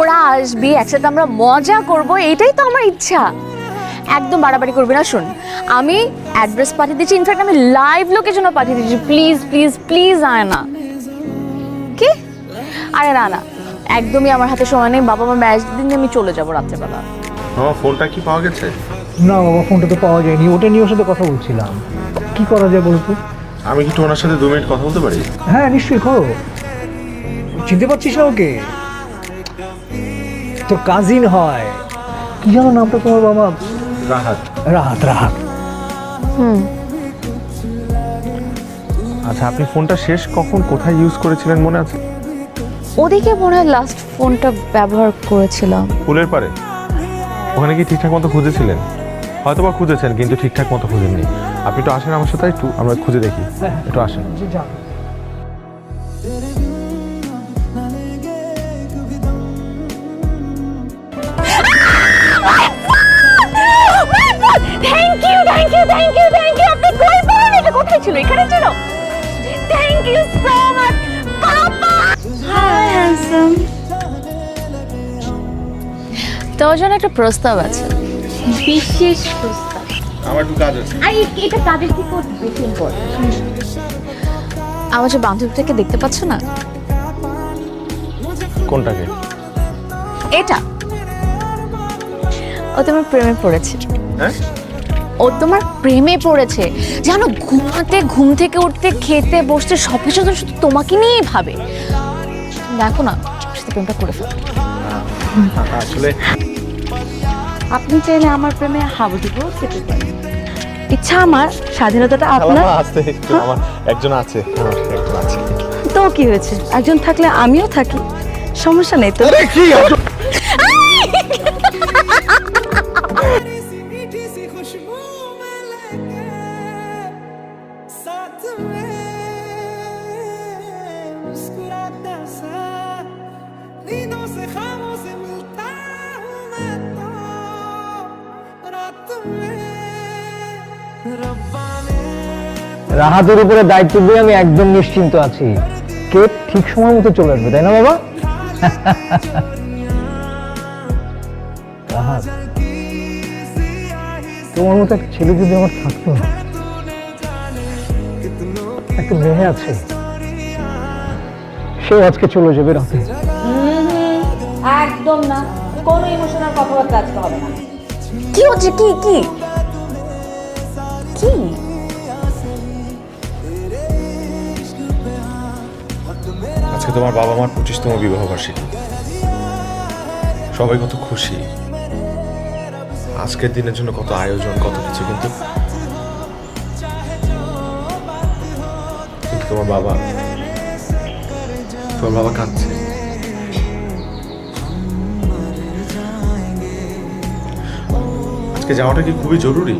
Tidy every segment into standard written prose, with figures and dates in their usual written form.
তোরা আসবি, একসাথে আমরা মজা করব, এটাই তো আমার ইচ্ছা। একদম বাড়াবাড়ি করবি না। শোন, আমি অ্যাড্রেস পাঠিয়ে দিচ্ছি, ইনফ্যাক্ট আমি লাইভ লোকেশনও পাঠিয়ে দিচ্ছি। প্লিজ প্লিজ প্লিজ আয় না। কি? আরে না না, একদমই আমার হাতে সময় নেই। বাবা মা ম্যাচ দিন আমি চলে যাবো রাত্রেবেলা। আমার ফোনটা কি পাওয়া গেছে? না বাবা, ফোনটা তো পাওয়া যায়নি। ওটা নিয়ে ওর সাথে কথা বলছিলাম, কি করা যায় বলতো? আমি কি ওনার সাথে 2 মিনিট কথা বলতে পারি? হ্যাঁ নিশ্চয়ই, করো। চিনতে পারছিস না ওকে? তোর কাজিন হয়, কি জানো নামটা তোমার বাবা? রাহাত। রাহাত, রাহাত। আচ্ছা, আপনি ফোনটা শেষ কখন কোথায় ইউজ করেছিলেন মনে আছে? ওদিকে মনে হয় লাস্ট ফোনটা ব্যবহার করেছিলাম। পুলের পারে? ওখানে কি ঠিকঠাক মতো খুঁজেছিলেন? হয়তো বা খুঁজেছেন, কিন্তু ঠিকঠাক মতো খুঁজেননি। আপনি একটু আসেন আমার সাথে, একটু আমরা খুঁজে দেখি। একটু আসেন। Thank you thank you thank you thank you. আপনি কই পেলেন? এটা কোথায় ছিল? এখানে ছিল? Thank you so much papa. Hi handsome. তোর জন্য একটা প্রস্তাব আছে, বিশেষ প্রস্তাব। আমার একটু কাজ আছে। এটা কাজের কি করতে বেশি ইম্পর্টেন্ট। আমার যে বান্ধবীটাকে দেখতে পাচ্ছ না? কোনটাকে? এটা। ও তোমার প্রেমে পড়েছে। হ্যাঁ? ও তোমার প্রেমে পড়েছে। জানো, ঘুমাতে, ঘুম থেকে উঠতে, খেতে বসতে সবকিছু তো শুধু তোমাকে নিয়েই ভাবে। দেখো না, সাথে প্রেমটা করে ফেলো। আসলে আপনি চাইলে আমার প্রেমে হাবু দিব খেতে পারেন। ইচ্ছা আমার, স্বাধীনতাটা আপনার। আসতে একটু আমার একজন আছে, তো কি হয়েছে, একজন থাকলে আমিও থাকি, সমস্যা নেই তো। রাহাতের উপরে দায়িত্ব দিয়ে আমি একদম নিশ্চিন্ত আছি। কে ঠিক সময় মতো চলে আসবে, তাই না বাবা? রাহাত, তোমার মতো একটা ছেলে যদি আমার থাকতো। একটা মেয়ে আছে, সেও আজকে চলে যাবে রাতে। একদম না, কোনো ইমোশনাল কথাবার্তা আজকে হবে না। কি হচ্ছে? কি কি কি? আজকে তোমার বাবা মার 25তম বিবাহ বার্ষিকী। সবাই কত খুশি, আজকের দিনের জন্য কত আয়োজন, কত কিছু, কিন্তু তোমার বাবা কাঁদছে। আজকে যাওয়াটা কি খুবই জরুরি?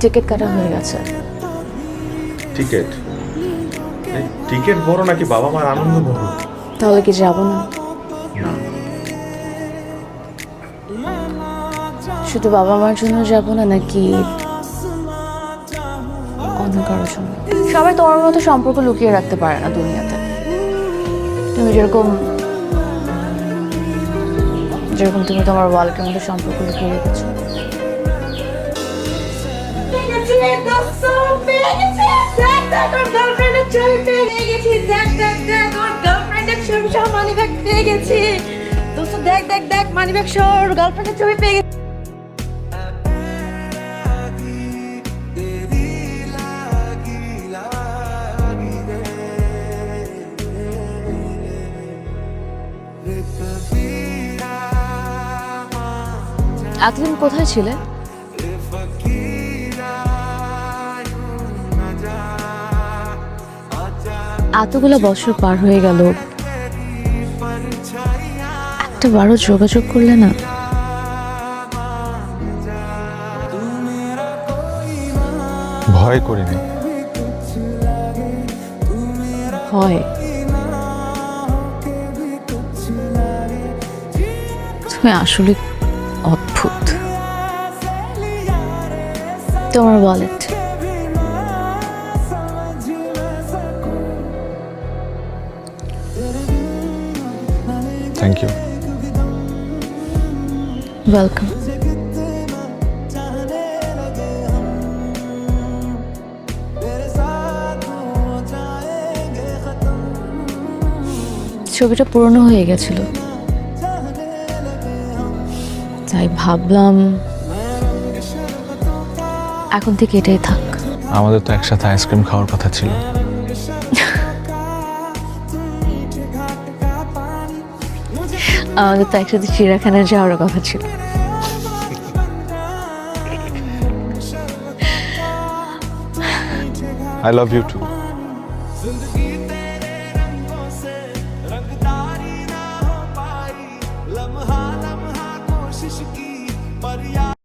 টিকিট কাটা হয়ে গেছে। টিকিট? টিকিট বড় নাকি বাবা মার আনন্দ বড়? তাহলে কি যাবো না? শুধু বাবা মার জন্য যাবো না, নাকি অন্য কারোর জন্য? সবাই তোমার মতো সম্পর্ক লুকিয়ে রাখতে পারে না দুনিয়াতে। তুমি যেরকম তুমি তোমার ওয়ালেটের মধ্যে সম্পর্ক লুকিয়ে রেখেছো। দেখ মানিব্যাগ সর, গার্লফ্রেন্ডের ছবি পেয়ে গেছি। এতদিন কোথায় ছিলে? এতগুলো বছর পার হয়ে গেল, একটা বারো যোগাযোগ করলে না? ভয় করিনি। ভয়? তুমি আসলে অদ্ভুত। তোমার ওয়ালেট থ্যাংক ইউ। ওয়েলকাম। ছবিটা পুরনো হয়ে গেছিল, তাই ভাবলাম এখন থেকে এটাই থাক। আমাদের তো একসাথে আইসক্রিম খাওয়ার কথা ছিল। আমাদের তো একসাথে চিড়িয়াখানায় যাওয়ার কথা ছিল। I love you two.